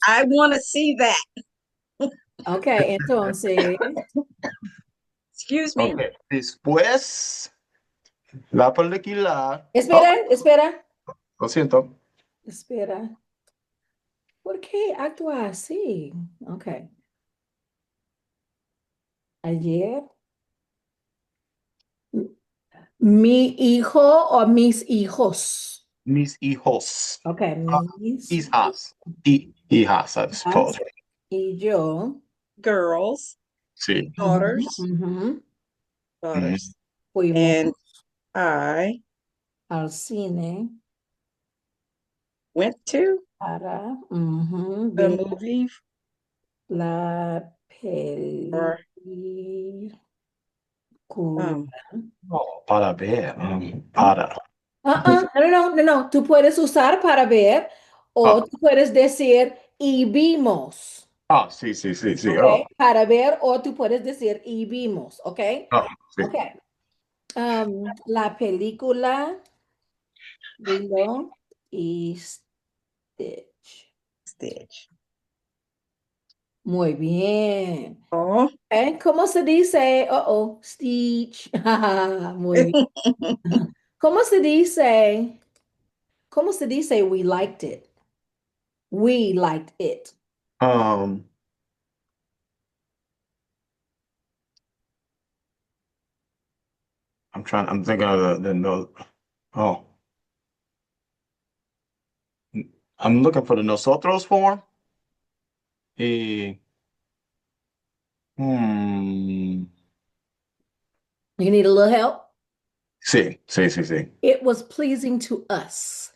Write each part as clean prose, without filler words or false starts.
I want to see that. Okay, entonces, Excuse me. Ok. Después, la película. Oh, espera, espera, lo siento. espera. ¿Por qué actúa así? Ok. Ayer, mi hijo o mis hijos. Mis hijos. Ok, Ah, mis hijas. Hijas, I hijas suppose. y yo. Girls, Sí. Ujú, daughters, ujú. Mm. daughters, Fuimos and I al cine went to para the ver movie la for película. um Oh, para ver. Para. No, no, no, no. Tú puedes usar para ver o Ah, tú puedes decir y vimos. sí, sí, sí, sí. ¿Ok? Oh, Para ver o tú puedes decir y vimos. ¿Ok? oh, sí. Ok. La película Lilo y Stitch. Stitch. Muy bien. Oh, ¿Cómo se dice? Stitch. Muy bien. ¿Cómo se dice? ¿Cómo se dice we liked it? We liked it. Um, I'm thinking of the no. Oh, I'm looking for the nosotros form. Y, hmm. You need a little help? Sí, sí, sí, sí. It was pleasing to us.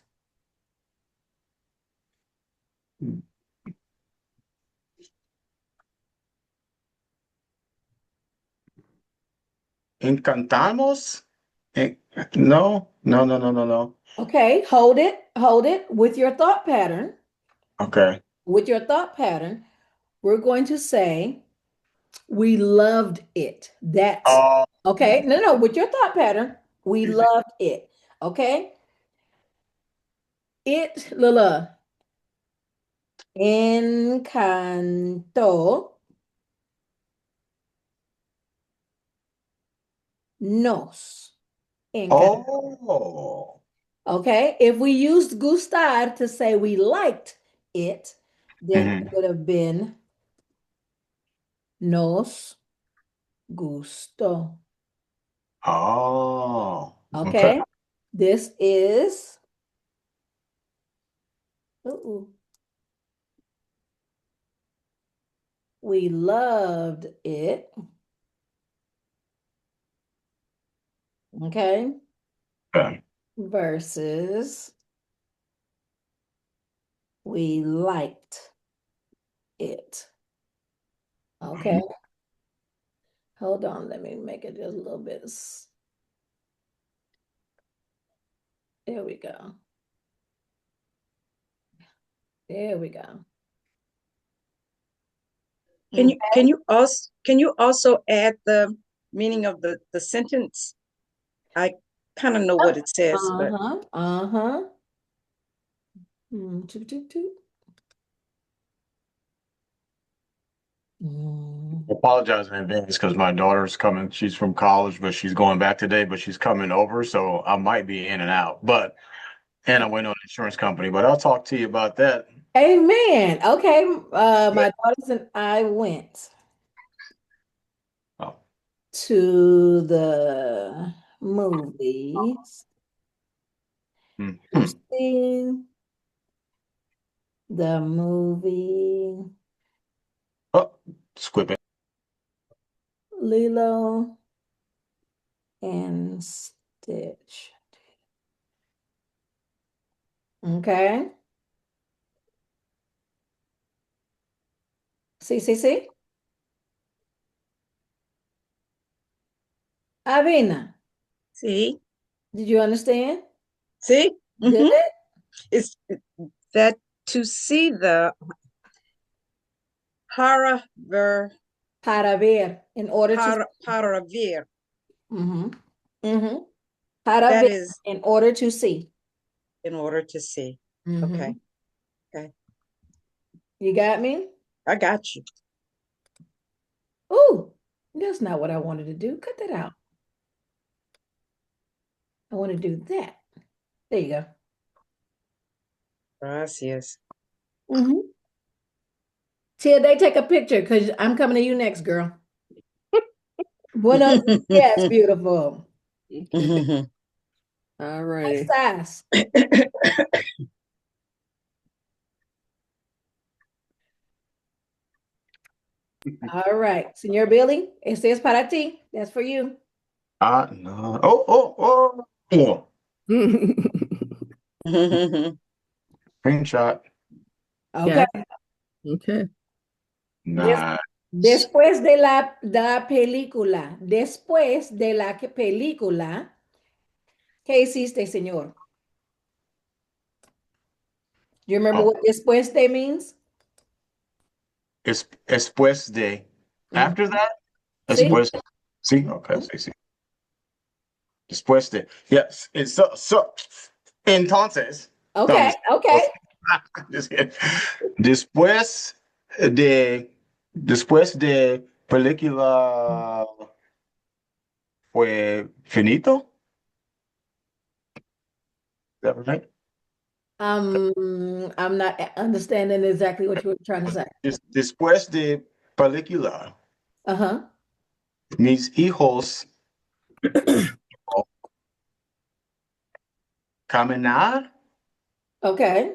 Encantamos? Eh, no, no, no, no, no, no. Okay, hold it with your thought pattern. Okay. With your thought pattern, we're going to say we loved it. That, Oh, okay? No, no, with your thought pattern, we sí, sí. loved it. Okay? It, Lila, encantó nos. Encantó. Oh. Okay? If we used gustar to say we liked it, then it Mhm. would have been nos gustó. Oh. Okay. Okay? This is, uh-oh, we loved it. Okay? Okay. Versus we liked it. Okay? Hold on. Let me make it just a little bit. There we go. There we go. Okay. can you also add the meaning of the sentence? I kind of know what it says, but Uh-huh. Uh-huh. Toot, toot, toot. Mm. Apologize in advance because my daughter's coming. She's from college, but she's going back today, but she's coming over, so I might be in and out. But and I went on an insurance company, but I'll talk to you about that. Amen. Okay. My daughters and I went Oh. to the movies to Mhm. see the movie Oh, squib it. Lilo and Stitch. Okay. See, see, see. Avena, see, did you understand? see, Good. it's that to see the para ver Para ver, in order to. para ver. Mm-hmm. Mm-hmm. Para ver, That is in order to see. in order to see. Mm-hmm. Okay, okay. You got me? I got you. Ooh, that's not what I wanted to do. Cut that out. I want to do that. There you go. Gracias. Tia, they take a picture because I'm coming to you next, girl. Buenos dias, beautiful. Okay. All righty. Estás. All right, Señor Billy, este es para ti. That's for you. No. Oh. Screenshot. Okay. Yeah. Okay. Des- Nice. después de la película, después de la película, ¿qué hiciste, señor? Do you remember Oh, what después de means? it's después de. After that? Sí. Después. Sí, okay, sí. Después de. Yes. It's so. Entonces. No, I'm Okay, just, okay. just kidding. Después después de película fue finito. Is that right? I'm not understanding exactly what you were trying to say. Después de película, Uh-huh. mis hijos caminar Okay.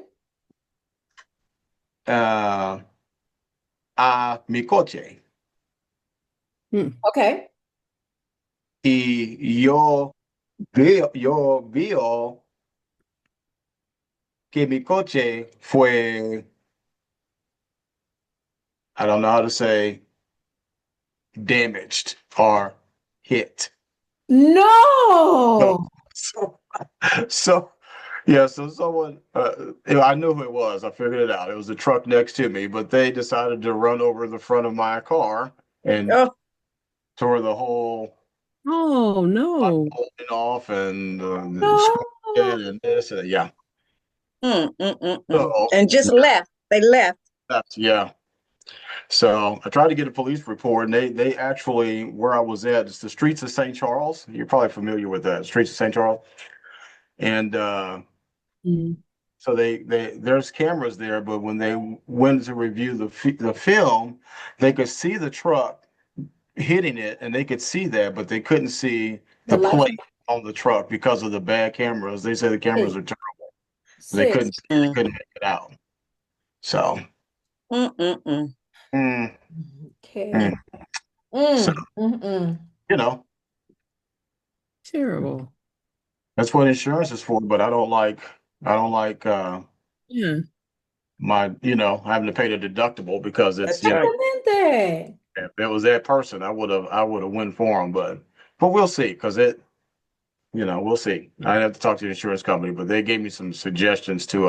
uh, a mi coche Okay. y yo veo que mi coche fue, I don't know how to say, damaged or hit. No. So, so yeah, so someone, I knew who it was. I figured it out. It was a truck next to me, but they decided to run over the front of my car and Oh, tore the whole Oh no. holding off and No. and this, yeah. So and just left. They left. yeah. So I tried to get a police report, and they actually where I was at, it's the streets of St. Charles. You're probably familiar with that, streets of St. Charles, and Mm. so there's cameras there, but when they went to review the film, they could see the truck hitting it, and they could see that, but they couldn't see The the license. plate on the truck because of the bad cameras. They said the cameras are terrible. They Sis. couldn't make it out. So, Mm-mm-mm. mm, Okay. mm. So Mm. you know Terrible. that's what insurance is for. But I don't like Yeah. my having to pay the deductible because it's That's right. Exactamente. if it was that person I would have went for them. But we'll see because we'll see. I'd have to talk to the insurance company, but they gave me some suggestions to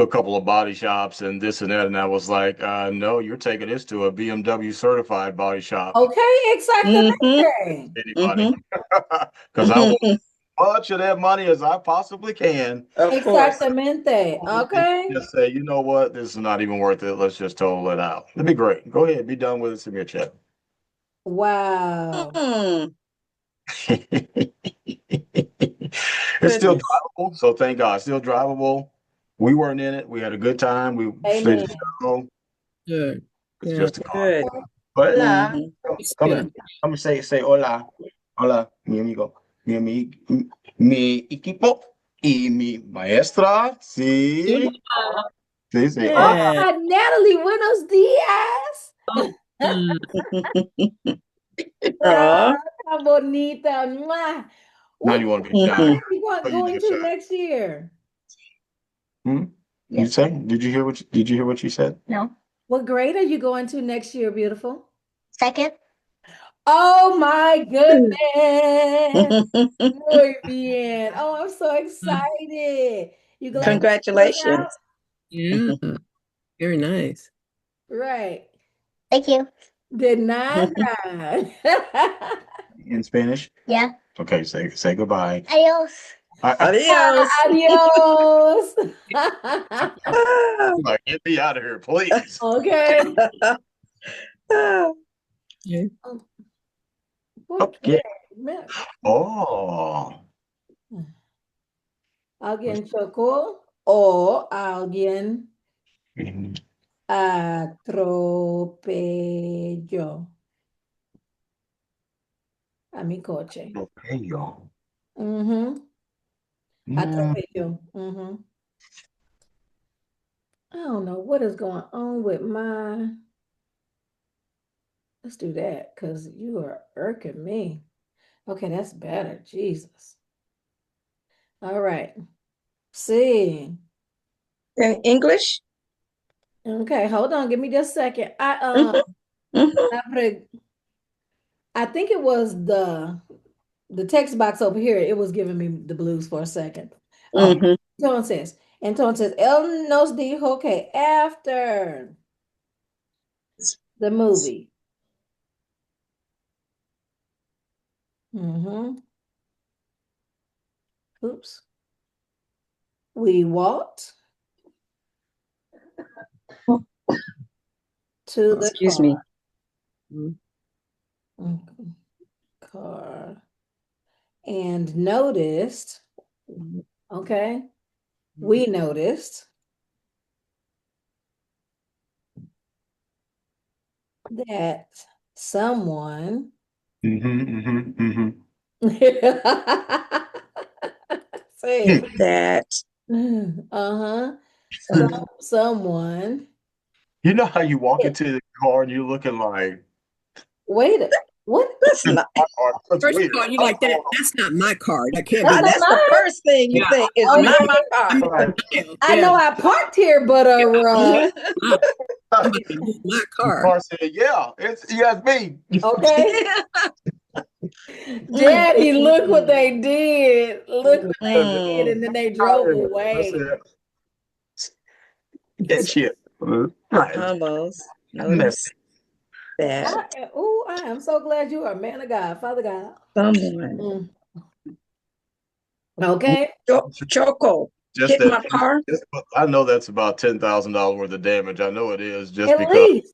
a couple of body shops and this and that, and I was like, no, you're taking this to a BMW certified body shop. Okay, Mm-hmm. exactamente. Anybody? Mm-hmm. Because I want as much of that money as I possibly can. Of course. Exactamente. And Okay. just say, you know what, this is not even worth it. Let's just total it out. It'd be great. Go ahead, be done with it. Send me a check. Wow. Mm, It's still goodness. drivable, so thank God, still drivable. We weren't in it. We had a good time. We stayed Amen. at the show. Good. It's Yeah. just a car. Good. Hola. Mm-hmm. It's Come good. here. Come say hola. Hola, mi amigo. Mi equipo y mi maestra. Sí. Sí, sí. Hola. Yeah. Hola, Natalie. Buenos dias. Mm. Aw. How bonita. Mwah. Now What you want to be grade shy. Mm-hmm. are you So you going nigga to shy. next year? Hmm? You say? Did you hear what you said? No. What grade are you going to next year, beautiful? Second? Oh my goodness. Muy bien. Oh, I'm so excited. You glad you worked out? Congratulations. Yeah. Very nice. Right. Thank you. De nada. In Spanish? Yeah. Okay, say goodbye. Adios. Adios. Adios. Ah, Like, get me out of here, please. Okay. ah. Yeah. Okay. Okay. Oh. Alguien chocó o alguien Mhm. atropelló a mi coche. Okay, y'all. Ujú. Mm. Atropelló. Ujú. I don't know what is going on with my. Let's do that because you are irking me. Okay, that's better. Jesus. All right. See. In English? Okay, hold on. Give me just a second. Mhm, mhm, I think it was the text box over here. It was giving me the blues for a second. Okay. mhm. Entonces, él nos dijo que after the movie. Mhm. Oops. We walked to the Excuse car. me. Mhm. Mhm. Car and noticed, okay, we noticed that someone Mhm, mhm, say, mhm. That. uh-huh, someone, You know how you walk it, into the car and you're looking like, wait, what? That's not. my car, that's First weird. of all, you're Something's like that. going on. That's not my car. That can't That's be not That's the mine. first thing you Yeah. think is Oh, not yeah. my I'm car. Like, denial. I Yeah. know I parked here, but Wow. I'm about to move my the car. car said, yeah, it's me. okay. Mm, Daddy, mm, look what mm, they did. Look what they did. mm. And then they I drove away. said, get you. Right. Almost. Messy. Notice that I am so glad you are a man of God, Father God. someone. Mm. Okay. Choco Just hit that my piece. car. I know that's about $10,000 worth of damage. I know it is just At because least.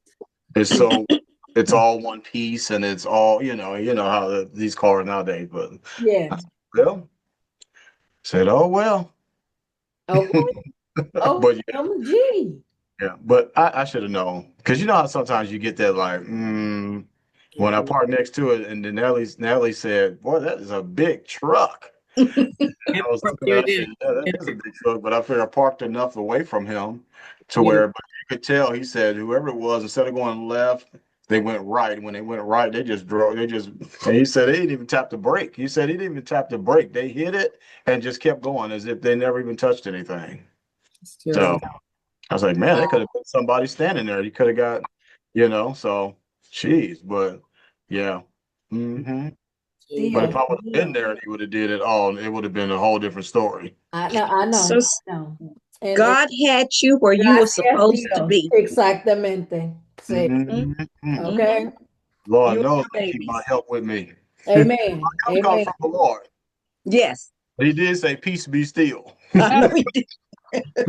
it's so it's all one piece and it's all you know how these cars nowadays. But Yeah. I said, well, said, oh well. Okay. But yeah, OMG. yeah. But I should have known because you know how sometimes you get that like, when I parked next to it, and then Natalie said, "Boy, that is a big truck." Yep. I was Right looking there at it, it I said, is. yeah, that Yeah. is a big truck, but I figured I parked enough away from him to Yeah. where, but you could tell, he said, whoever it was, instead of going left, they went right. When they went right, they just drove, and he said they didn't even tap the brake. He said he didn't even tap the brake. They hit it and just kept going as if they never even touched anything. It's So terrible. I was like, man, they could have been somebody standing there. You could have so, geez, but yeah. But if Dios I would have been mío. there and he would have did it all, it would have been a whole different story. I know, I So know, I know. And God had you where you were gracias supposed to Dios. be. Exactamente. Sí. Mm, Mhm. Okay. mhm. Lord You and knows your I keep my babies. help with me. My Amen. help comes Amen. from the Lord. Yes, But he did say, peace be still. I know he did.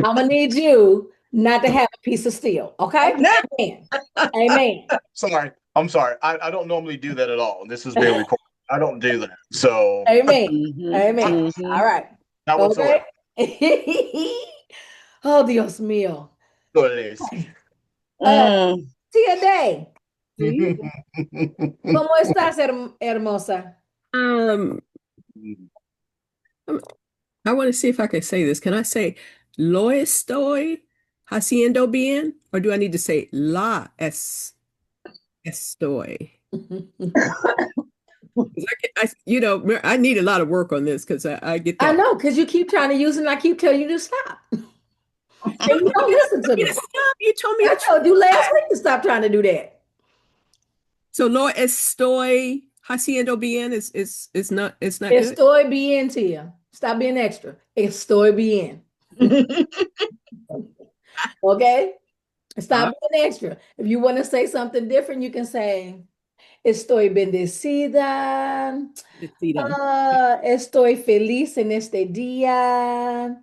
I'm gonna need you not to have a piece of steel. Okay. Amen. Amen. Sorry. I'm sorry. I don't normally do that at all. This is being recorded. I don't do that. So, Amen. Mhm, Amen. All mhm. right. not Okay. whatsoever. Oh, Dios mío. So it is. Uh, Mm. Tia Day, See? ¿cómo estás, hermosa? Um, I want to see if I can say this. Can I say lo estoy haciendo bien? Or do I need to say estoy? 'Cause I need a lot of work on this because I get I that. know, because you keep trying to use it and I keep telling you to stop. And you don't listen to You me. stop. You told me I to told you last try. week to stop trying to do that. So lo estoy haciendo bien it's not good. Estoy bien, Tia. Stop being extra. Estoy bien. Okay? Uh, Stop being extra. If you want to say something different, you can say, Estoy bendecida. Bendecida. Estoy feliz en este día.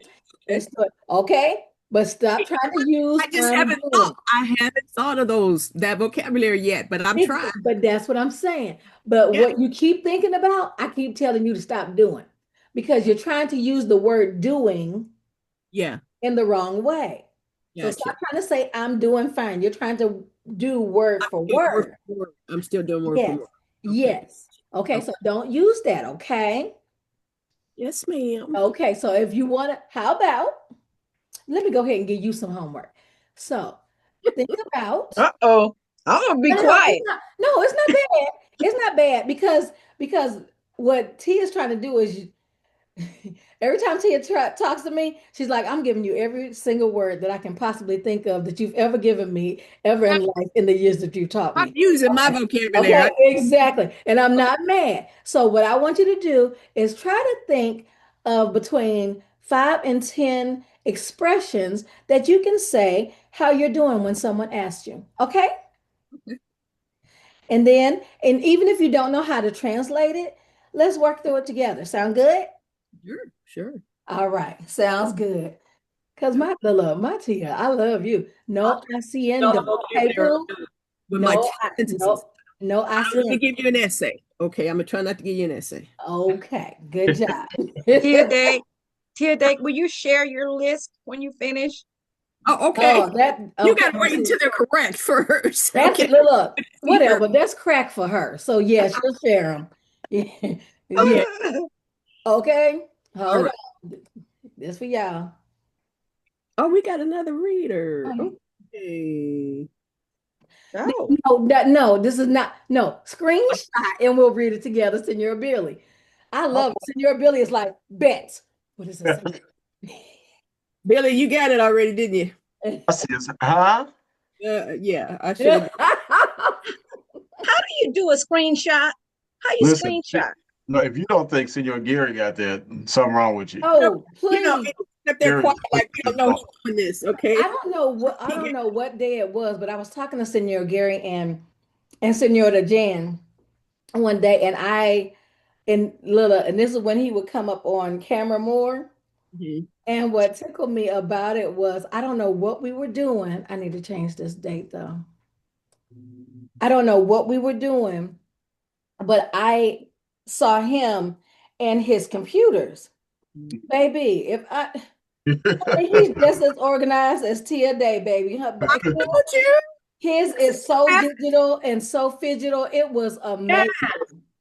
Okay. Okay, but stop trying to use I just I'm haven't doing. thought. I haven't thought of that vocabulary yet, but I'm trying. But that's what I'm saying. But Yeah. what you keep thinking about, I keep telling you to stop doing because you're trying to use the word doing Yeah. in the wrong way. So Gotcha. stop trying to say I'm doing fine. You're trying to do word for Yeah, word word. for word. I'm still doing word for Yes. word. Okay. Yes. Okay, Okay. so don't use that, okay? Yes, ma'am. Okay, so if you want to, how about, let me go ahead and give you some homework. So think about, Uh-oh. I'm gonna be no, it's quiet. not, no, it's not bad. It's not bad because what T is trying to do is every time Tia talks to me, she's like, I'm giving you every single word that I can possibly think of that you've ever given me ever in life in the years that you've taught I'm me. using my Okay. vocabulary. Okay, exactly. And I'm not mad. So what I want you to do is try to think of between 5 and 10 expressions that you can say how you're doing when someone asks you. Okay? And even if you don't know how to translate it, let's work through it together. Sound good? Sure, sure. All right. Sounds good. Because Okay. my Tia, I love you. No All haciendo. the Okay, vocabulary boo? with my No, sentences. no I'm gonna haciendo. give you an essay. Okay, I'm gonna try not to give you an essay. Okay, good job. Tia Day, Tia Day, will you share your list when you finish? Oh, okay. Oh, that You okay. gotta wait See, until they're correct first. that's Okay. look, See her. whatever. That's crack for her. So yeah, she'll share them. Yeah. Okay. Okay. All Hold right. on. This for y'all. Oh, we got another reader. Oh, Okay. Oh, no, this is not no screenshot, and we'll read it together, Senor Billy. I Oh, love it. Senor Billy is like bet. What does it say? Billy, you got it already, didn't you? I see this. Huh? Yeah, I should have. how do you do a screenshot? How you Listen, screenshot? no, if you don't think Senor Gary got that, something wrong with you. Oh, You know, please. he's up there Gary quiet is like we pushing don't his know phone. he's doing this. Okay. I don't know what day it was, but I was talking to Senor Gary and Senora Jan one day, and this is when he would come up on camera more. Mhm. And what tickled me about it was I don't know what we were doing. I need to change this date though. I don't know what we were doing, but I saw him and his computers. Baby, if I he's just as organized as Tia Day, baby. But I told you. his is so digital and so fidgetal. It was Yeah, amazing.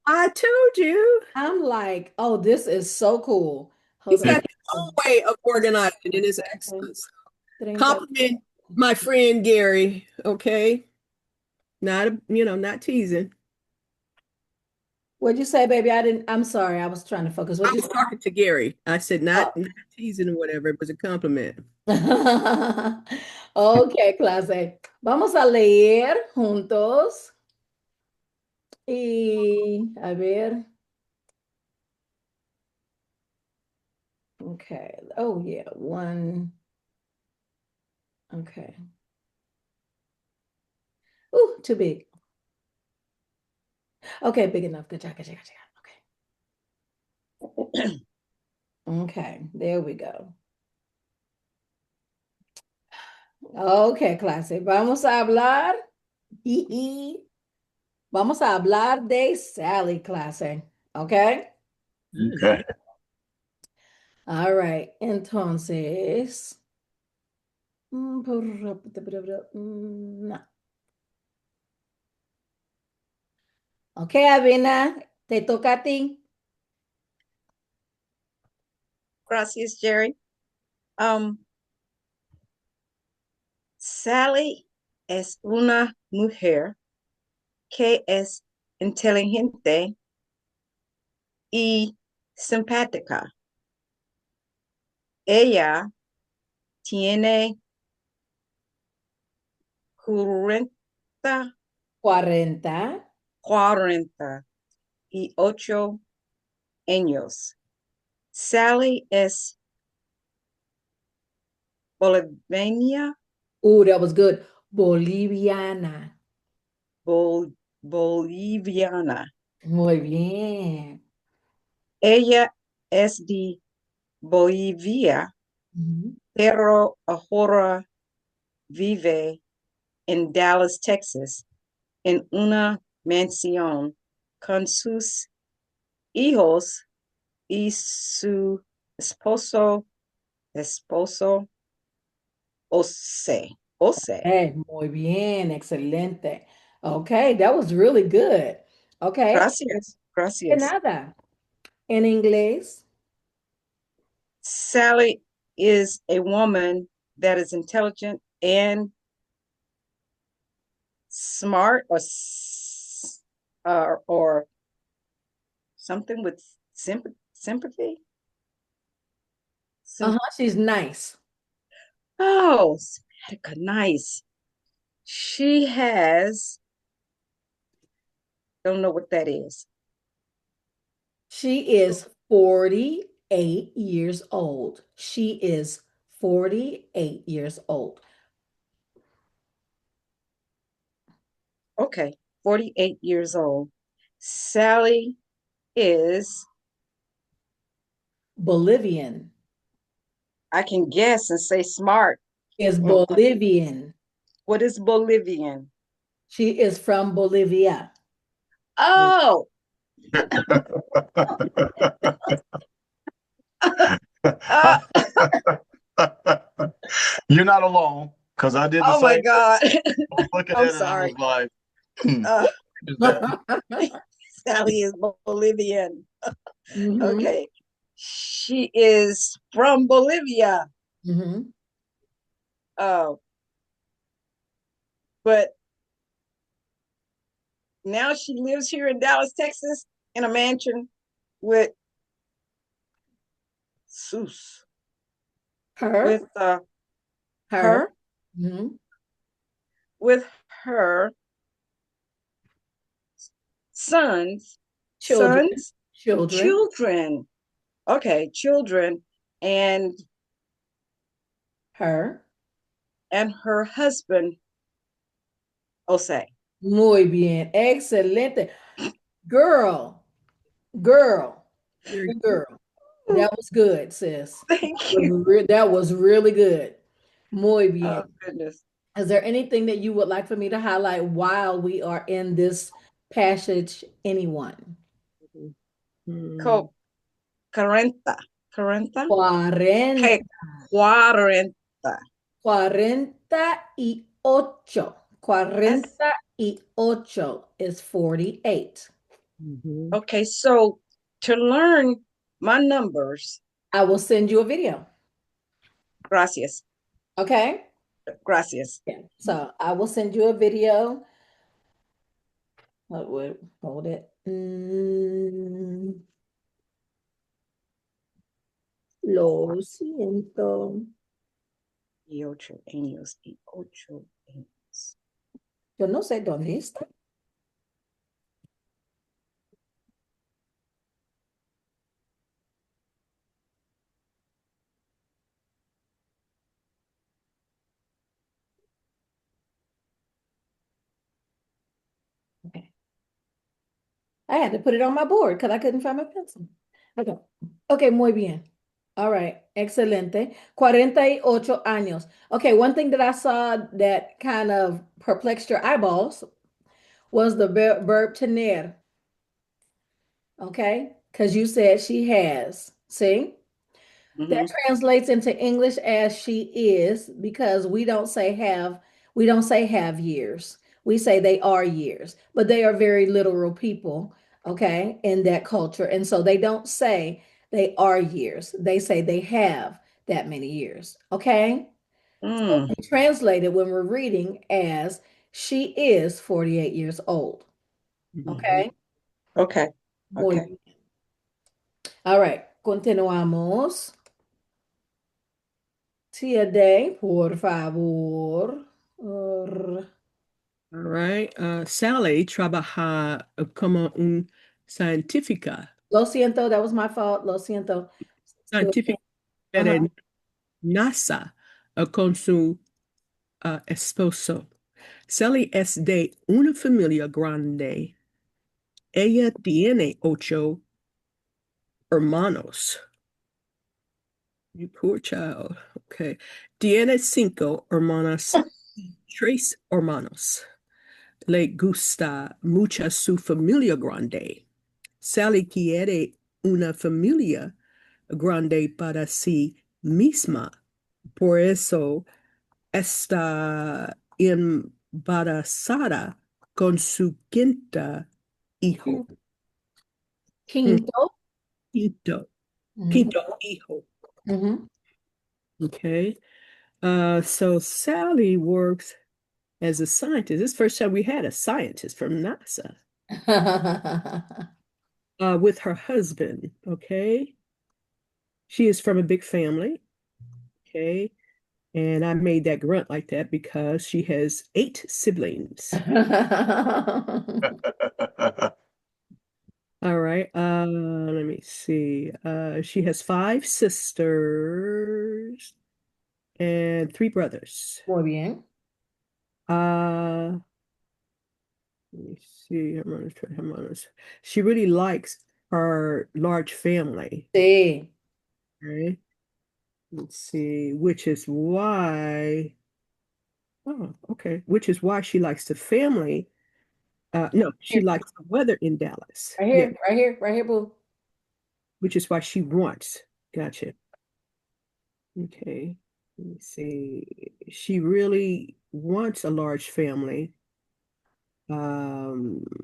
I told you. I'm like, oh, this is so cool. Hold He's on. got his own way of organizing, and it's excellent. Compliment my friend Gary. Okay, not not teasing. What'd you say, baby? I'm sorry. I was trying to focus. I What'd you was talking to Gary. I said say? not teasing or whatever. It was a compliment. Ok, clase. Vamos a leer juntos. Y a ver. Okay. Oh, yeah. One. Okay. Ooh, too big. Okay, big enough. Good job. Good job. Good job. Okay. Okay. There we go. Okay, clase. Vamos a hablar. Vamos a hablar de Sally, clase. Okay. Okay. All right. Entonces. No. Ok, Avena, te toca a ti. Gracias, Jerry. Um, Sally es una mujer que es inteligente y simpática. Ella tiene 40, 40. 48 años. Sally es boliviana, That was good. Boliviana. boliviana. Muy bien. Ella es de Bolivia, Ujú. pero ahora vive en Dallas, Texas, en una mansión con sus hijos y su esposo, Ose. Hey, muy bien, excelente. Okay, that was really good. Okay, Gracias, de gracias. nada. En inglés, Sally is a woman that is intelligent and smart, or something with sympathy. she's nice. Oh, Semitica, nice. She has, don't know what that is. She is 48 years old. She is 48 years old. Okay, 48 years old. Sally is, Bolivian. I can guess and say smart. Is Mm, Bolivian. What is Bolivian? She is from Bolivia. Oh, uh, You're not alone, because I did the oh my same thing. God. I was looking I'm at it and I was sorry. like, hmm, Uh, what is that? Sally is Bolivian. Mhm. Okay. She is from Bolivia. Mhm. Uh, but now she lives here in Dallas, Texas, in a mansion with Seuss, Her, with her, her, mhm. with her sons, Children, sons, children, children. Okay, children, and her. her husband, Jose. Muy bien. Excelente. Girl, girl, Very girl. That was good, sis. Thank you. That was really good. Muy bien. Oh goodness. Is there anything that you would like for me to highlight while we are in this passage? Anyone? good. Mm, Co 40, 40, 40, hey, 40. 48. That's 48 is 48. mhm. okay. So to learn my numbers, I will send you a video. gracias, Okay? gracias. Yeah. So I will send you a video. Hold it. Lo siento. Y ocho años, y ocho años. Yo no sé dónde está. Okay. I had to put it on my board because I couldn't find my pencil. Okay. Okay, muy bien. All right. Excelente. 48 años. Okay, one thing that I saw that kind of perplexed your eyeballs was the verb tener. Okay? Because you said she has. See? That Mhm. translates into English as she is because we don't say have years. We say they are years, but they are very literal people, okay, in that culture. And so they don't say they are years. They say they have that many years, okay? So Mm, we translate it when we're reading as she is 48 years old, Mhm. okay? okay, Muy okay. bien. All right, continuamos. Tia Day, por favor. All right. Sally trabaja como un científica, Lo siento, that was my fault. Lo siento. Do it again. científica Uh-huh. en NASA con su esposo. Sally es de una familia grande. Ella tiene 8 hermanos. You poor child. Okay. Tiene 5 hermanas, 3 hermanos. Le gusta mucho su familia grande. Sally quiere una familia grande para sí misma. Por eso está embarazada con su quinta hijo. Mm, Quinto. Quinto, Mhm. quinto hijo. Mhm. Okay. So Sally works as a scientist. This is the first time we had a scientist from NASA with her husband. Okay. She is from a big family. Okay. And I made that grunt like that because she has 8 siblings. All right. Let me see. She has 5 sisters and 3 brothers. Muy bien. Let me see. Hermanos. She really likes her large family. Sí. Right? Let's see. Which is why. Oh, okay. Which is why she likes the family. No, she Here, likes the weather in Dallas. right Yeah, here, right here, right here, boo. which is why she wants. Gotcha. Okay. Let me see. She really wants a large family. Let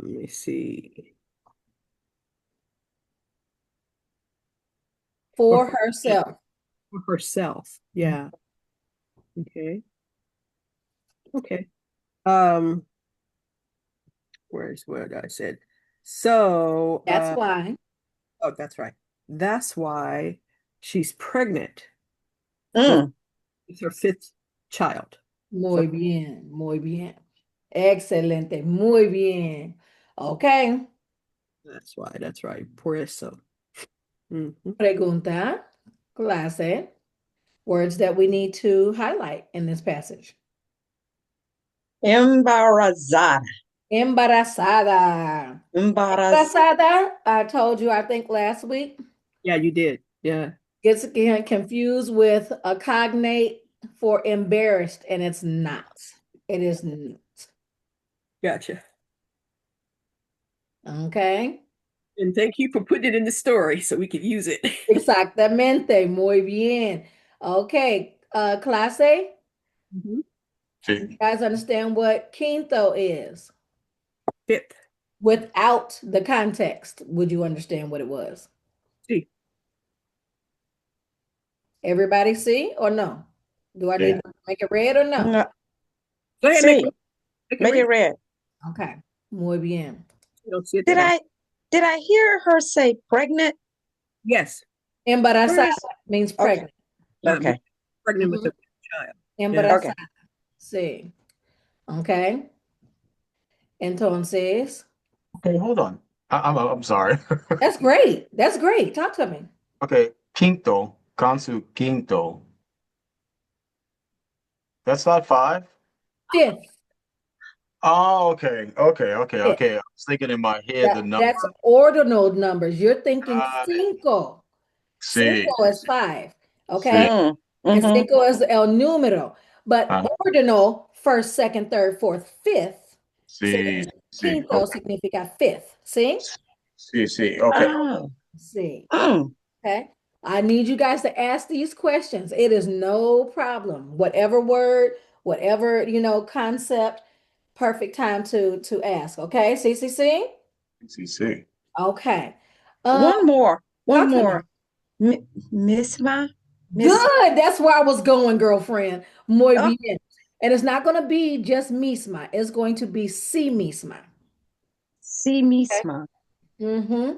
me see. For For her, herself. for herself. Yeah. Okay. Okay. Um, where's what I said? So, That's why. oh, that's right. That's why she's pregnant with, Mm. with her 5th child. So Muy bien, muy bien. Excelente, muy bien. Okay. that's why. That's right. Por eso. Mhm. Pregunta, clase, words that we need to highlight in this passage. Embarazada. Embarazada. Embaraz. Embarazada, I told you, I think last week, Yeah, you did. Yeah. gets again confused with a cognate for embarrassed, and it's not. It is not. Gotcha. Okay. And thank you for putting it in the story so we could use it. Exactamente. Muy bien. Okay. Clase, Mhm. you See, guys understand what quinto is? 5th. Without the context, would you understand what it was? See. Everybody see or no? Do I need yeah. to make it red or no? No, Go ahead, see, make it make it read. red. Okay. Muy bien. You don't see it Did that often. I hear her say pregnant? Yes. Where Embarazada is means okay. pregnant. Okay. Pregnant with Mhm. a child. Yeah. Okay. Embarazada. Sí. Okay. Entonces, Okay, hold on. I'm sorry. that's great. That's great. Talk to me. Okay, quinto, consu quinto. That's not 5? Fifth. Oh, Fifth. okay. I was thinking in my head the number. That's ordinal numbers. You're thinking Got it. cinco. See, Cinco is 5. see, Okay. Mm. And Mm-hmm. cinco is el número. But uh, ordinal, first, second, third, fourth, fifth. See? see. Quinto Okay, significa fifth. See? see. Okay, Oh. See. Mm. Okay. I need you guys to ask these questions. It is no problem. Whatever word, whatever, concept, perfect time to ask. Okay. See. see. Okay. Um, One more. One talk to me. more. Miss Ma? Miss Good. That's where I was going, girlfriend. Muy oh, bien. And it's not going to be just misma. It's going to be si misma. si Okay. misma. Mm-hmm.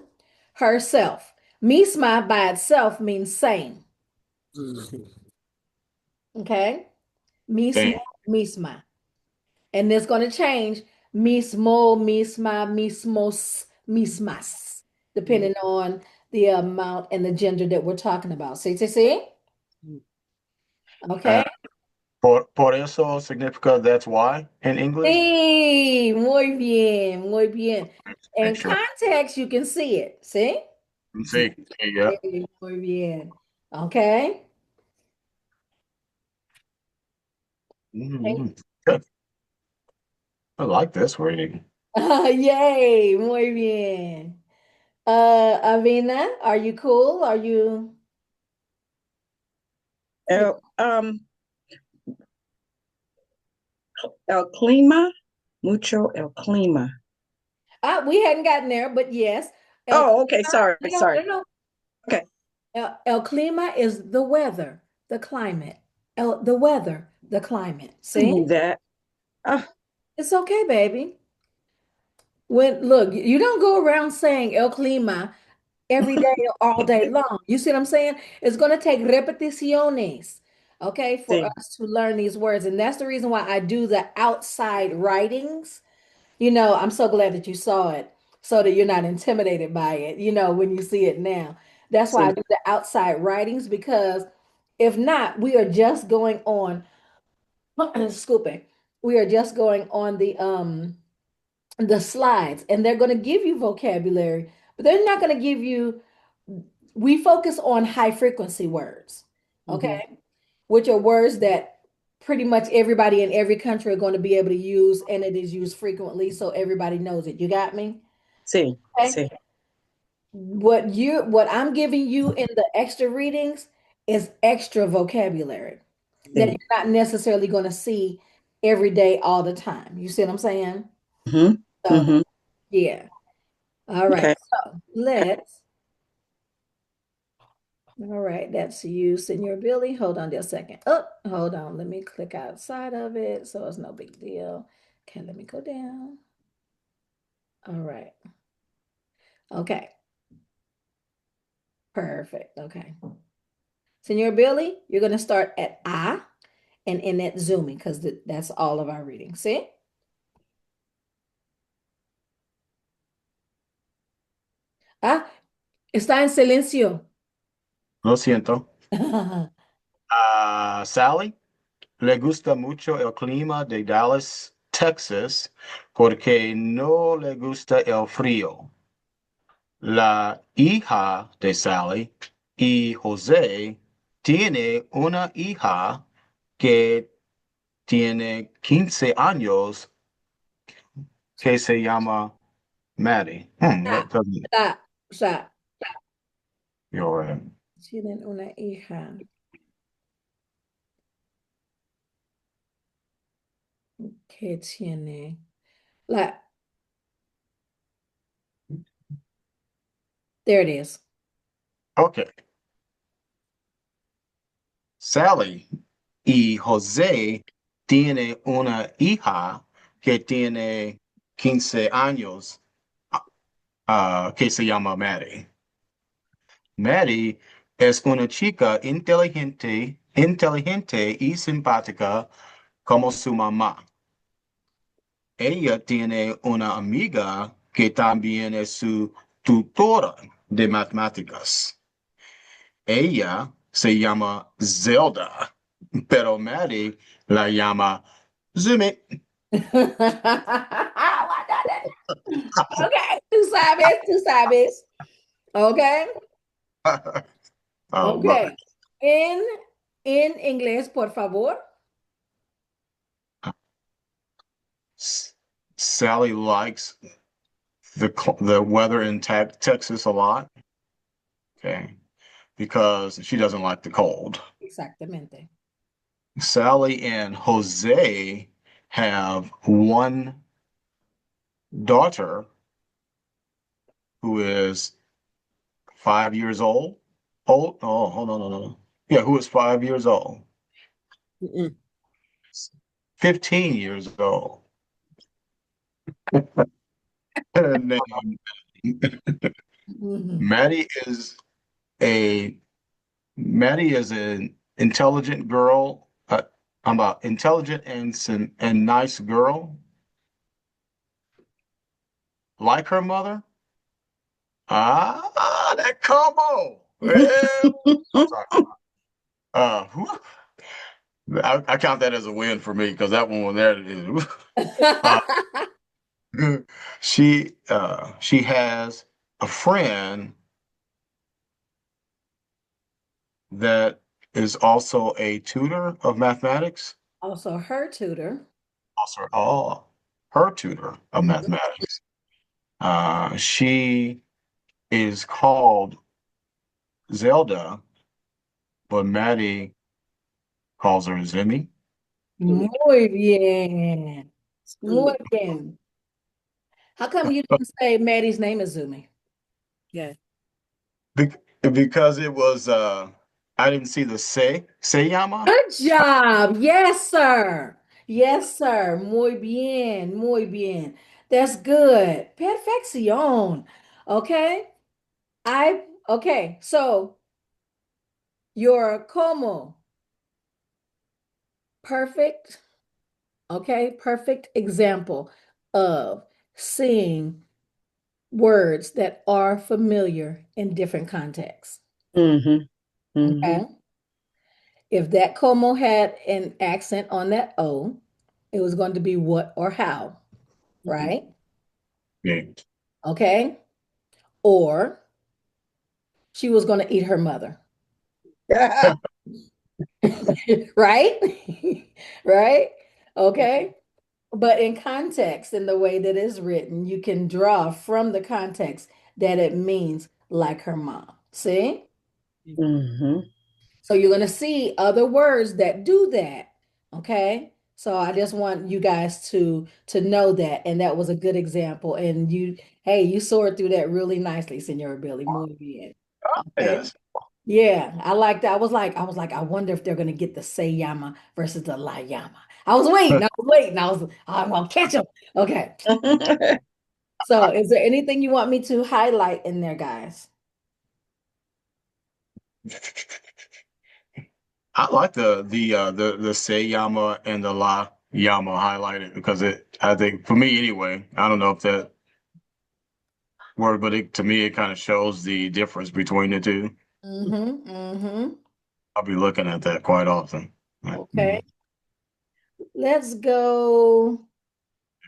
Herself. Misma by itself means same. Mhm. Okay. Mismo, Damn. misma. And it's going to change mismo, misma, mismos, mismas, depending on the amount and the gender that we're talking about. See? Uh, Okay. por eso significa that's why in English? Sí, muy bien, muy bien. Make In sure. context, you can see it. See? See, yeah. Sí, muy bien. Okay. Mhm. Good. I like this reading. Yay, muy bien. Avina, are you cool? Are you? El, el clima, mucho el clima. We hadn't gotten there, but yes. El Oh, okay. clima, Sorry, no, sorry. no, no. Okay. El clima is the weather, the climate. The weather, the climate. I See? knew that. It's okay, baby. Look, you don't go around saying el clima every day, all day long. You see what I'm saying? It's going to take repeticiones, okay, for See, us to learn these words. And that's the reason why I do the outside writings. You know, I'm so glad that you saw it so that you're not intimidated by it, you know, when you see it now. That's why I see. do the outside writings because if not, we are just going on scooping. We are just going on the slides and they're going to give you vocabulary, but they're not going to give you we focus on high frequency words, Hmm. okay? Which are words that pretty much everybody in every country are going to be able to use, and it is used frequently, so everybody knows it. You got me? See, Okay. see, What I'm giving you in the extra readings is extra vocabulary that see. you're not necessarily going to see every day all the time. You see what I'm saying? Hmm. So Hmm. yeah. All right. Okay. So let's all right, that's you, Senor Billy. Hold on just a second. Oh, hold on. Let me click outside of it so it's no big deal. Okay, let me go down. All right. Okay, perfect. Okay. Senor Billy, you're going to start at I and in that zooming because that's all of our reading. See? Ah, está en silencio. Lo siento. Sally, le gusta mucho el clima de Dallas, Texas, porque no le gusta el frío. La hija de Sally y José tiene una hija que tiene 15 años que se llama Maddie. That Stop, doesn't, stop, stop. you're right. Tienen una hija que tiene. Like, there it is. Okay. Sally y José tiene una hija que tiene 15 años, que se llama Maddie. Maddie es una chica inteligente y simpática como su mamá. Ella tiene una amiga que también es su tutora de matemáticas. Ella se llama Zelda, pero Maddie la llama Zumi. Okay, tú sabes. Okay, Oh my. okay. En, en inglés, por favor. Sally likes the weather in Texas a lot, okay, because she doesn't like the cold. Exactamente. Sally and Jose have one daughter who is 5 years old. Old? Oh, hold on, no. Yeah, who is 5 years old? Mm-mm. 15 years old. And then Mhm. Maddie is a Maddie is an intelligent girl. I'm a intelligent and nice girl, like her mother. That combo. Well, I'm sorry. Whew. I count that as a win for me because that one there is. Uh, she has a friend that is also a tutor of mathematics. Also, her tutor. Also, her tutor of Mhm. mathematics. She is called Zelda, but Maddie calls her Zimmy. Muy bien. Muy bien. How come you didn't say Maddie's name is Zumi? Yeah. Because it was I didn't see the Seyama. Good job. Yes, sir. Yes, sir. Muy bien. Muy bien. That's good. Perfección. Okay. Okay. So your como perfect. Okay. Perfect example of seeing words that are familiar in different contexts. Mm-hmm. Mm-hmm. Okay. If that como had an accent on that O, it was going to be what or how, right? Yeah. Okay. Or she was going to eat her mother, right? Right? Okay. But in context, in the way that it's written, you can draw from the context that it means like her mom. See? Mm-hmm. So you're going to see other words that do that. Okay. So I just want you guys to know that. And that was a good example. And you, hey, you soared through that really nicely, Senor Billy. Muy bien. Okay. Yes. Yeah, I like that. I was like, I wonder if they're gonna get the say yama versus the la yama. I'm gonna catch them. Okay. So is there anything you want me to highlight in there, guys? I like the Seyama and the La Yama highlighted because it I think for me anyway, I don't know if that word, but to me it kind of shows the difference between the two. Mm-hmm. Mm-hmm. I'll be looking at that quite often. Like, Okay. Let's go.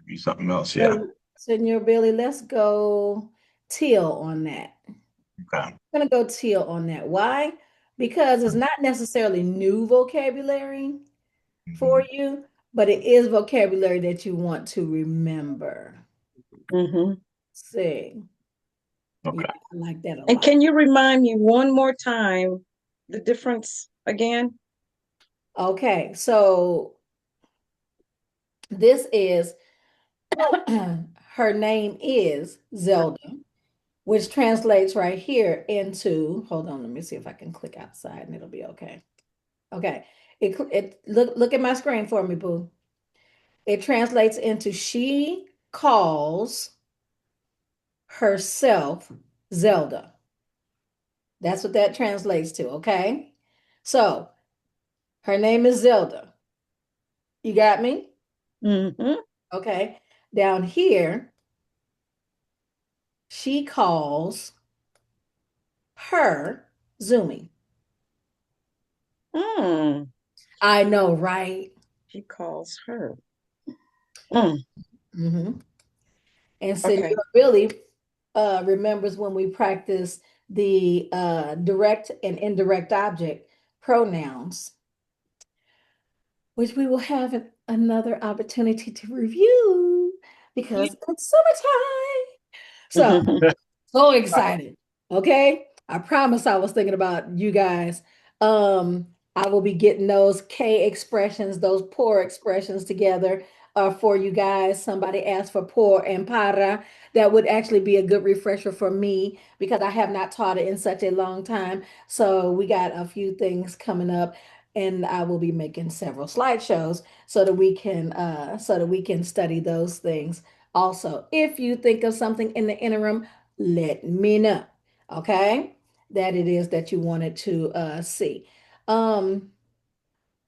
maybe something else, yeah. Senor Billy, let's go teal on that. Okay. I'm gonna go teal on that. Why? Because it's not necessarily new vocabulary for Mhm. you, but it is vocabulary that you want to remember. Mm-hmm. See, yeah, Okay. I like that a And lot. can you remind me one more time the difference again? Okay, so this is her name is Zelda, which translates right here into, hold on, let me see if I can click outside and it'll be okay. Okay. It look at my screen for me, boo. It translates into she calls herself Zelda. That's what that translates to, okay? So her name is Zelda. You got me? Mm-hmm. Okay. Down here, she calls her Zumi. Mm. I know, right? She calls her. Mm. Hmm. And Okay. Senor Billy remembers when we practiced the direct and indirect object pronouns, which we will have another opportunity to review because it's summertime. So so excited. Okay. I promise I was thinking about you guys. I will be getting those K expressions, those poor expressions together for you guys. Somebody asked for poor and para. That would actually be a good refresher for me because I have not taught it in such a long time. So we got a few things coming up and I will be making several slideshows so that we can study those things. Also, if you think of something in the interim, let me know. Okay, that it is that you wanted to see. Um,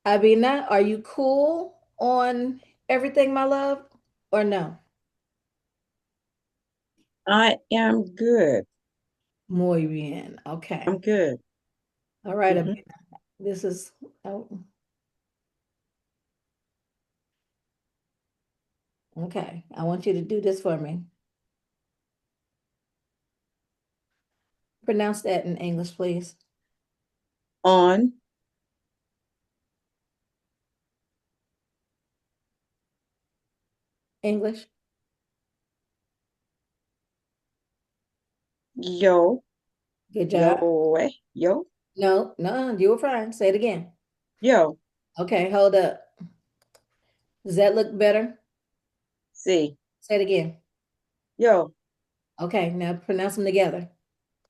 Abina, are you cool on everything, my love, or no? I am good. Muy bien. Okay. I'm good. All right, Mm-hmm. Abina. This is oh, Okay, I want you to do this for me. Pronounce that in English, please. On, English. yo, Good yo, job. yo, No, no, you were fine. Say it again. yo, Okay, hold up. Does that look better? see, Say it again. yo, Okay, now pronounce them together.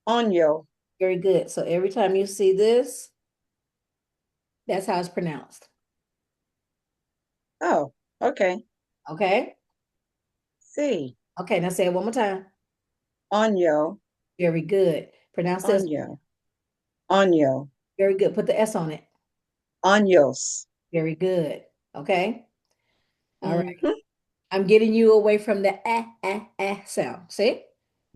on yo. Very good. So every time you see this, that's how it's pronounced. Oh, okay. Okay? See, Okay, now say it one more time. on yo, Very good. Pronounce this. on yo, on yo, Very good. Put the S on it. años. Very good. Okay? All right. Mm-hmm, I'm getting you away from the sound. See?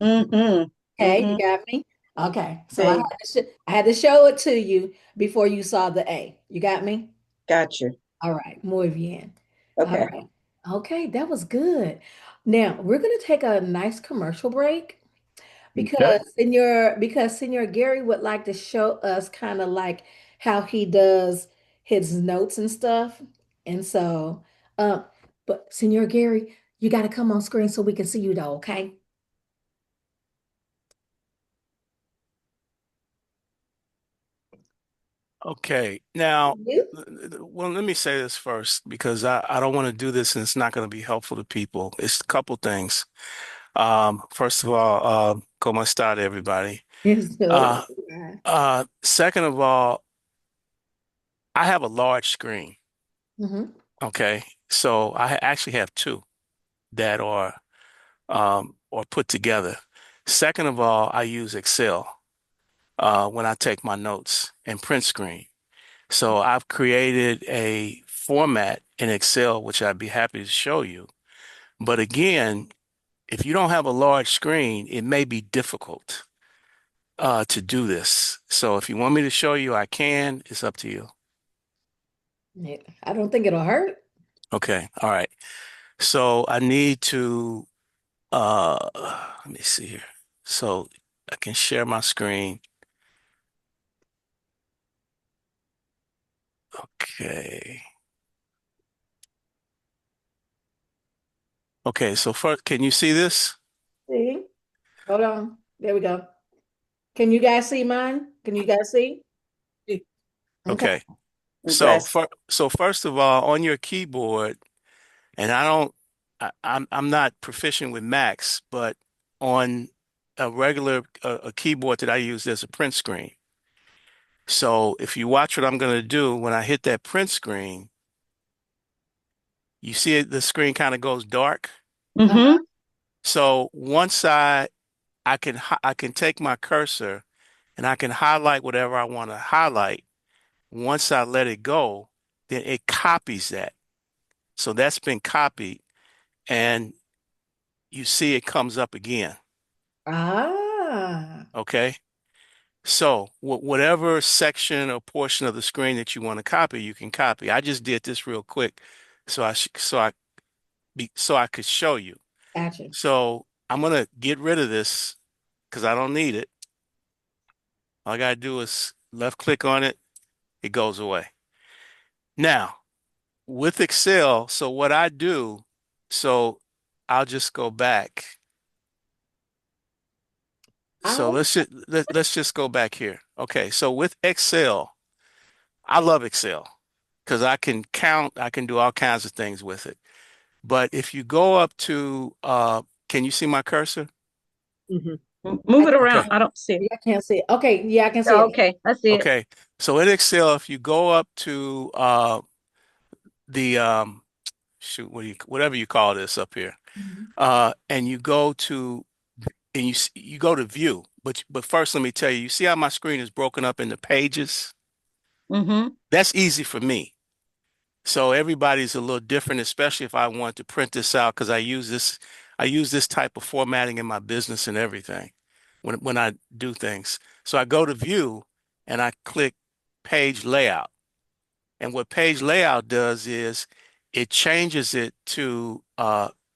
mm-hmm, Okay, you mm-hmm. got me? Okay. So See, I had to show it to you before you saw the A. You got me? got you. All right, muy bien. All Okay. right. Okay, that was good. Now we're gonna take a nice commercial break Okay. because Senor Gary would like to show us kind of like how he does his notes and stuff. And so, uh, but Senor Gary, you got to come on screen so we can see you though, okay? Okay. Now, You? well, let me say this first because I don't want to do this and it's not going to be helpful to people. It's a couple things. First of all, como está, everybody? Yes, sir. Uh, Second of all, I have a large screen. Mm-hmm. Okay. So actually have two that are put together. Second of all, I use Excel when I take my notes and print screen. So I've created a format in Excel, which I'd be happy to show you. But again, if you don't have a large screen, it may be difficult to do this. So if you want me to show you, I can. It's up to you. Yeah, I don't think it'll hurt. Okay. All right. So I need to let me see here. So I can share my screen. Okay. Okay, so first, can you see this? See? Hold on. There we go. Can you guys see mine? Can you guys see? Okay. Okay. Yes. So first of all, on your keyboard, and I'm not proficient with Macs, but on a regular a keyboard that I use, there's a print screen. So if you watch what I'm going to do, when I hit that print screen, you see the screen kind of goes dark. Mm-hmm. So once I can take my cursor and I can highlight whatever I want to highlight. Once I let it go, then it copies that. So that's been copied, and you see it comes up again. Ah, Okay. So whatever section or portion of the screen that you want to copy, you can copy. I just did this real quick, so I could show you. gotcha. So I'm gonna get rid of this because I don't need it. All I gotta do is left click on it, it goes away. Now with Excel, so what I do, so I'll just go back. So Oh, let's just go back here. Okay, so with Excel, I love Excel because I can count, I can do all kinds of things with it. But if you go up to can you see my cursor? Hmm. Move I, it Okay. around. I don't see it. I can't see it. Okay, yeah, I can see Oh, it. okay, I see it. Okay. So in Excel, if you go up to the shoot, whatever you call this up here, Mhm. and you go to you go to view. But first, let me tell you, you see how my screen is broken up into pages? Mm-hmm. That's easy for me. So everybody's a little different, especially if I want to print this out because I use this type of formatting in my business and everything when I do things. So I go to view and I click page layout. And what page layout does is it changes it to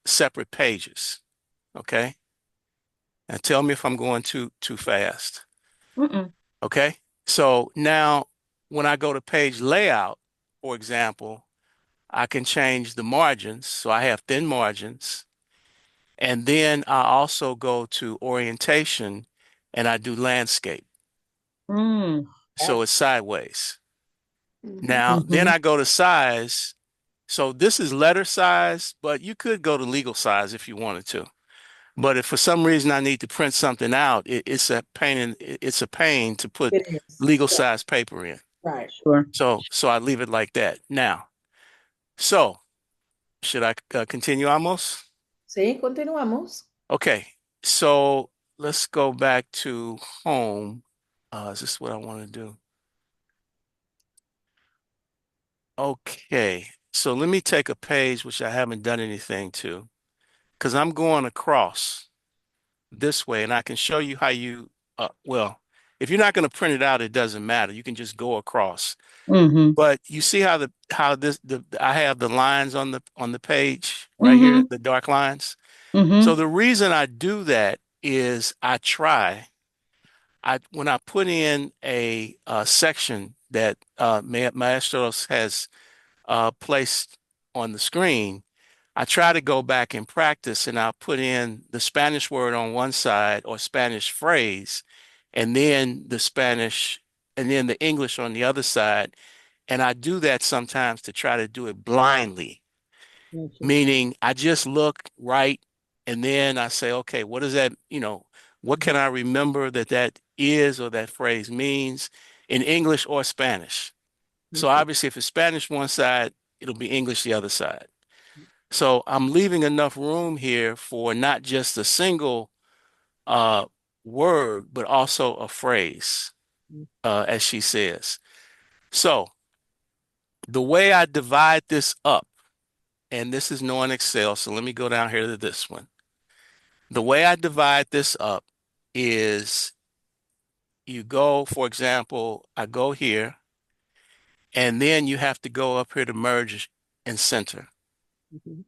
separate pages. Okay. And tell me if I'm going too fast. Mm-mm. Okay. So now when I go to page layout, for example, I can change the margins. So I have thin margins. And then I also go to orientation and I do landscape. Mm. So it's sideways. Mhm. Now, then Mm-hmm. I go to size. So this is letter size, but you could go to legal size if you wanted to. But if for some reason I need to print something out, it's a pain it's a pain to put It is. legal Yeah, size paper in. right. Sure. So I leave it like that. Now, so should I continue almost? Sí, continuamos. Okay. So let's go back to home. Is this what I want to do? Okay. So let me take a page which I haven't done anything to, because I'm going across this way, and I can show you how you, well, if you're not going to print it out, it doesn't matter. You can just go across. Mm-hmm. But you see how I have the lines on the page right here, Mm-hmm. the dark lines. Mm-hmm. So the reason I do that is I when I put in a section that Maestros has placed on the screen, I try to go back and practice, and I'll put in the Spanish word on one side or Spanish phrase, and then the English on the other side. And I do that sometimes to try to do it blindly, Gotcha. meaning I just look right, and then I say, okay, what does that, what can I remember that is or that phrase means in English or Spanish? So Okay. obviously, if it's Spanish one side, it'll be English the other side. So I'm leaving enough room here for not just a single uh, word, but also a phrase, as she says. So the way I divide this up, and this is knowing Excel, so let me go down here to this one. The way I divide this up is you go, for example, I go here, and then you have to go up here to merge and center. Mhm.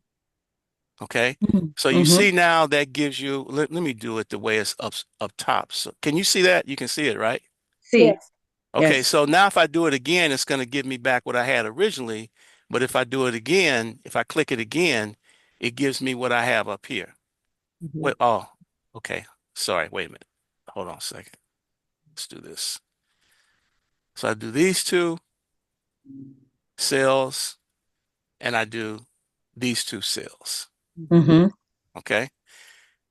Okay. So you Mm-hmm. see now that gives you, let me do it the way it's up top. So can you see that? You can see it, right? See. Yes. Okay. Yes. So now if I do it again, it's going to give me back what I had originally. But if I do it again, if I click it again, it gives me what I have up here. Mhm. Wait, oh, okay. Sorry. Wait a minute. Hold on a second. Let's do this. So I do these two cells and I do these two cells. Mm-hmm. Okay.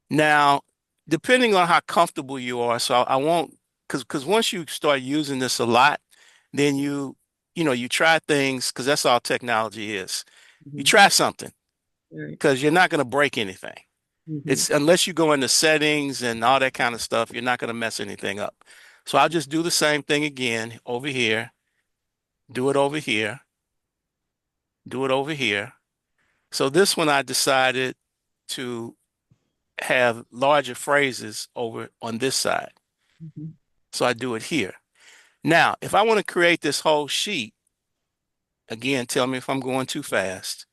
Now, depending on how comfortable you are, so I won't, because once you start using this a lot, then you try things because that's all technology is. You Mhm. try something Right. because you're not going to break anything. Mhm. It's unless you go into settings and all that kind of stuff, you're not going to mess anything up. So I'll just do the same thing again over here, do it over here, do it over here. So this one I decided to have larger phrases over on this side. Mhm. So I do it here. Now, if I want to create this whole sheet, again, tell me if I'm going too fast.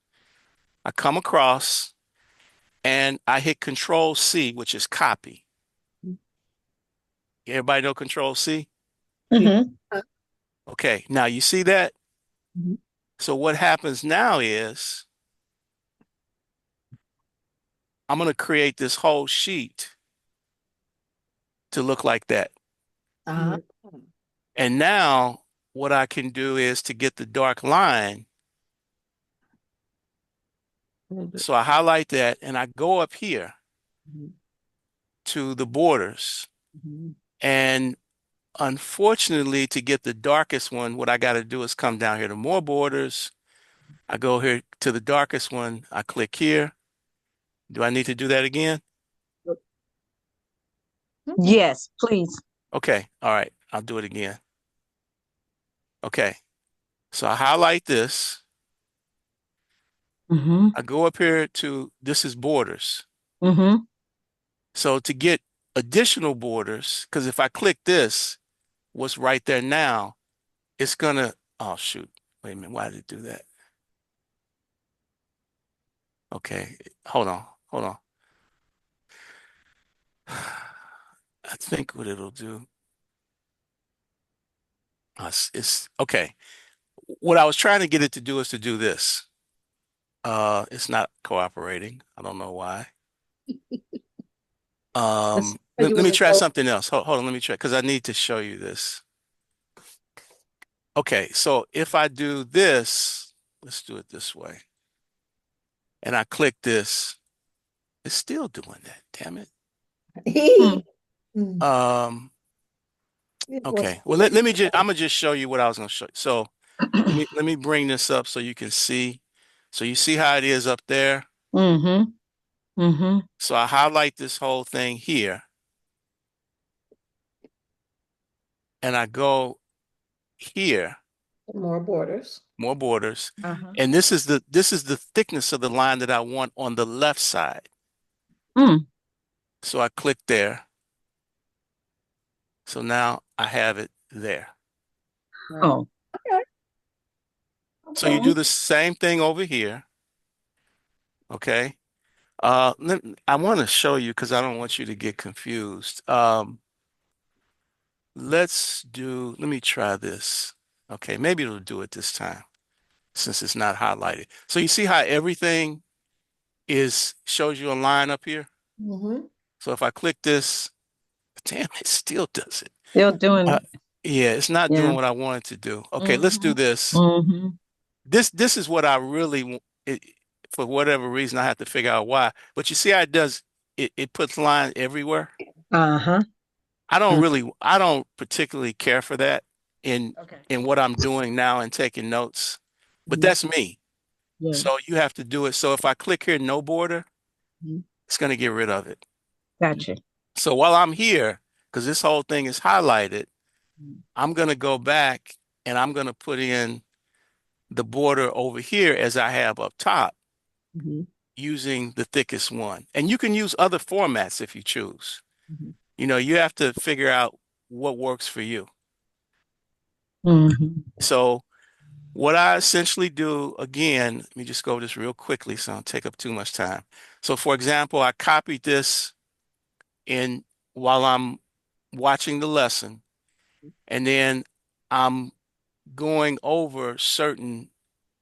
I come across and I hit Control C, which is copy. Everybody know Control C? Yeah. Mm-hmm. Okay, now you see that? Mhm. So what happens now is I'm going to create this whole sheet to look like that. Uh-huh. Right. And now what I can do is to get the dark line. Hold it. So I highlight that and I go up here Mhm. to the borders. Mhm. And unfortunately, to get the darkest one, what I got to do is come down here to more borders. I go here to the darkest one. I click here. Do I need to do that again? Mm-mm. Yes, please. Okay. All right. I'll do it again. Okay. So I highlight this. Mm-hmm. I go up here to this is borders. Mm-hmm. So to get additional borders, because if I click this, what's right there now, it's gonna, oh shoot. Wait a minute. Why did it do that? Okay, hold on, hold on. I think what it'll do, it's okay. What I was trying to get it to do is to do this. It's not cooperating. I don't know why. Let's tell Let, you let when me to try go. something else. Hold on, let me try because I need to show you this. Okay, so if I do this, let's do it this way. And I click this, it's still doing that. Damn it. Hmm. Mm. Um, It was- okay. Well, let me just I'm gonna just show you what I was gonna show you. So let me bring this up so you can see. So you see how it is up there. Mm-hmm. Mm-hmm. So I highlight this whole thing here and I go here, More borders. more borders. Uh-huh. And this is the thickness of the line that I want on the left side. Mm. So I click there. So now I have it there. Right. Oh. Okay. So you Okay. do the same thing over here. Okay. I want to show you because I don't want you to get confused. Let me try this. Okay, maybe it'll do it this time since it's not highlighted. So you see how everything shows you a line up here? Mm-hmm. So if I click this, damn, it still does it. Still doing Uh, it. yeah, it's not Yeah. doing what I wanted to do. Okay, let's do Mm-hmm. this. Mm-hmm. This is what I really for whatever reason I have to figure out why. But you see how it does it puts line everywhere. Uh-huh. I don't particularly care for that in Okay. in what I'm doing now and taking notes. But Mhm. that's me. Yeah. So you have to do it. So if I click here, no border, Mhm. it's going to get rid of it. Gotcha. So while I'm here, because this whole thing is highlighted, I'm going to go back and I'm going to put in the border over here as I have up top Mhm. using the thickest one. And you can use other formats if you choose. Mhm. You have to figure out what works for you. Mm-hmm. So what I essentially do, again, let me just go over this real quickly so I don't take up too much time. So for example, I copied this in while I'm watching the lesson, and then I'm going over certain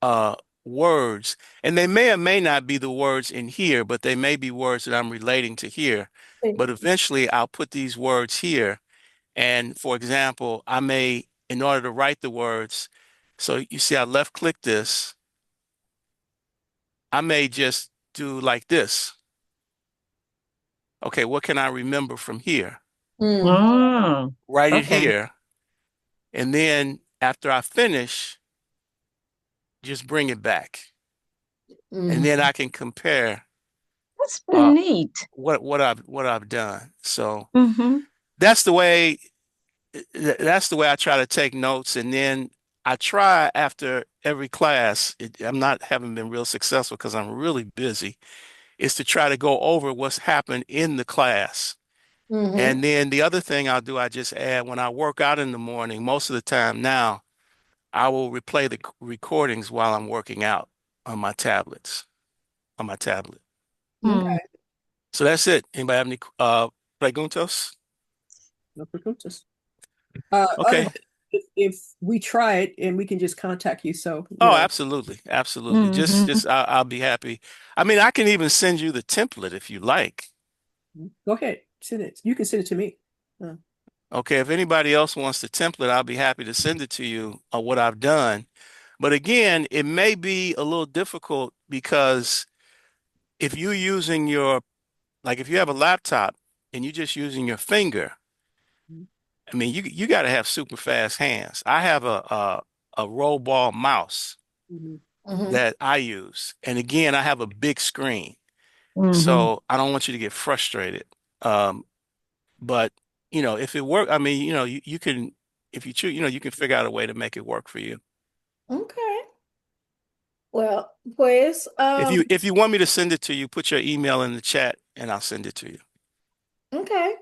uh words, and they may or may not be the words in here, but they may be words that I'm relating to here. But eventually I'll put these words here. And for example, in order to write the words, so you see I left click this, I may just do like this. Okay, what can I remember from here? Mm-hmm. Oh. Write it Okay. here. And then after I finish, just bring it back. And Mm-hmm. then I can compare That's uh, neat. what I've done. So Mm-hmm. that's the way that's the way I try to take notes. And then I try after every class, I'm not haven't been real successful because I'm really busy, is to try to go over what's happened in the class. Mm-hmm. And then the other thing I'll do, I just add when I work out in the morning, most of the time now, I will replay the recordings while I'm working out on my tablets, on my tablet. Mm. So that's it. Anybody have any preguntas? No preguntas. Other Okay. than if we try it and we can just contact you, so Oh, absolutely. Absolutely. Mm-hmm. I'll be happy. I mean, I can even send you the template if you like. go ahead, send it. You can send it to me. Uh, Okay. If anybody else wants the template, I'll be happy to send it to you on what I've done. But again, it may be a little difficult because if you're using like if you have a laptop and you're just using your finger, I mean, you got to have super fast hands. I have a roll ball mouse mhm. Mm-hmm. that I use. And again, I have a big screen. Mm-hmm. So I don't want you to get frustrated. Um, but if it work, I mean, you can, if you choose, you can figure out a way to make it work for you. Okay. Well, pues, If you want me to send it to you, put your email in the chat and I'll send it to you. okay.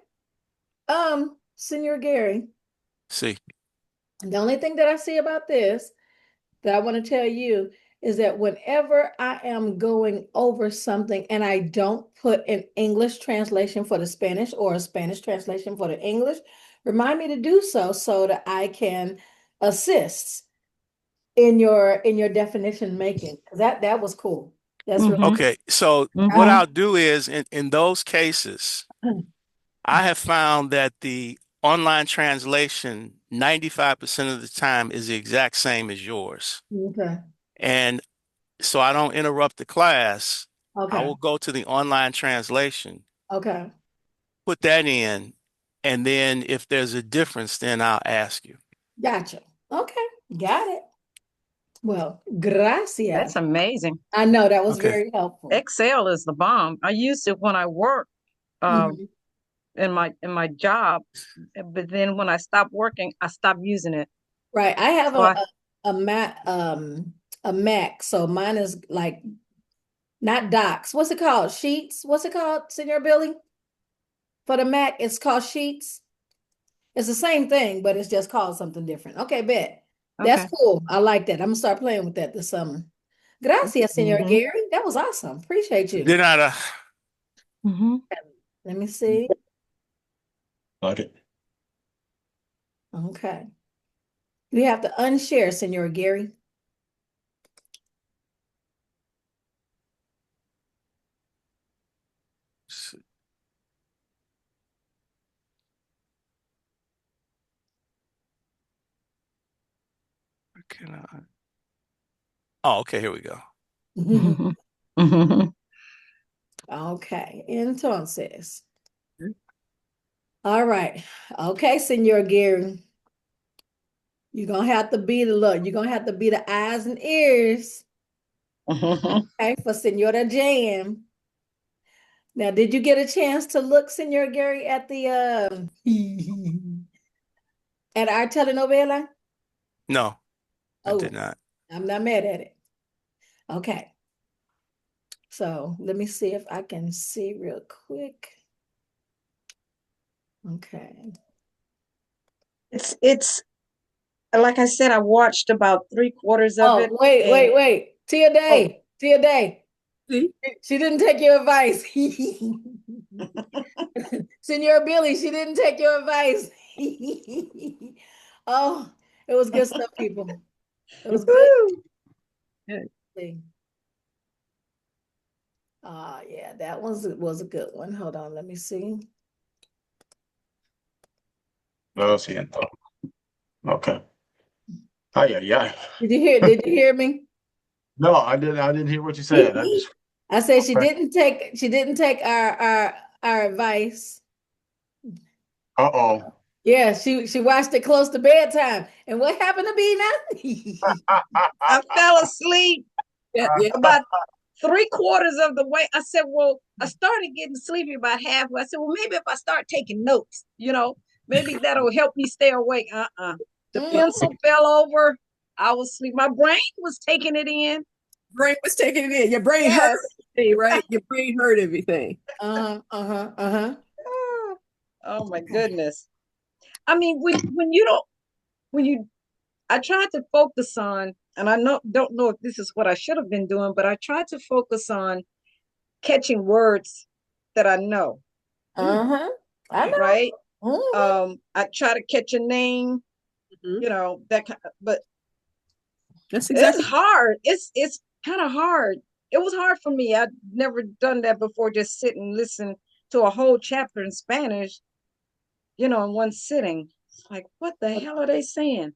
Senor Gary, See. the only thing that I see about this that I want to tell you is that whenever I am going over something and I don't put an English translation for the Spanish or a Spanish translation for the English, remind me to do so that I can assist in your definition making. That was cool. That's really Okay, so what Mhm. I'll do is in those cases, I have found that the online translation 95% of the time is the exact same as yours. okay. And so I don't interrupt the class. I Okay. will go to the online translation, Okay. put that in, and then if there's a difference, then I'll ask you. Gotcha. Okay. Got it. Well, gracias. That's amazing. I know that was Okay. very helpful. Excel is the bomb. I used it when I worked Mhm. in my job, but then when I stopped working, I stopped using it. Right. I have So I a Mac a Mac, so mine is like not docs. What's it called? Sheets. What's it called, Senor Billy? For the Mac, it's called Sheets. It's the same thing, but it's just called something different. Okay, bet. That's okay. cool. I like that. I'm gonna start playing with that this summer. Gracias, Senor Hmm. Gary. That was awesome. Appreciate you. Then I, Hmm. Let me see. Like it. Okay. You have to unshare, Senor Gary. can I? Oh, okay, here we go. Hmm. Okay. Entonces. All right. Okay, Senor Gary. You're gonna have to be the look. You're gonna have to be the eyes and ears. Okay, for Senora Jan. Now, did you get a chance to look, Senor Gary, at the at our telenovela? No, I did Oh, not. I'm not mad at it. Okay. So let me see if I can see real quick. Okay. It's like I said, I watched about 3/4 of Oh, it, wait, and wait, wait. Tia oh, Day. Tia Day. See? She didn't take your advice. Senor Billy, she didn't take your advice. Oh, it was good stuff, people. It was good. woo. Yeah, that was a good one. Hold on, let me see. Oh, see it. Okay. Hi, yeah, yeah. Did you hear me? No, I didn't. I didn't hear what you said. I just. I said she Okay. didn't take our advice. Uh-oh. Yeah, she watched it close to bedtime. And what happened to be now? I fell asleep Yeah, yeah. about 3/4 of the way. I said, well, I started getting sleepy about halfway. I said, well, maybe if I start taking notes, maybe that'll help me stay awake. The Mm, pencil fell over. I was asleep. My brain was taking it in. Brain was taking it in. Your brain heard Yes. everything, right? Your brain heard everything. uh-huh. Oh my Okay. goodness. I mean, when you don't when you I tried to focus on, and I don't know if this is what I should have been doing, but I tried to focus on catching words that I know, Uh-huh. I know. right? Mhm. I try to catch a name, Mhm. that kind but That's it's exactly. hard. It's kind of hard. It was hard for me. I'd never done that before, just sit and listen to a whole chapter in Spanish, in one sitting. It's like, what the hell are they saying?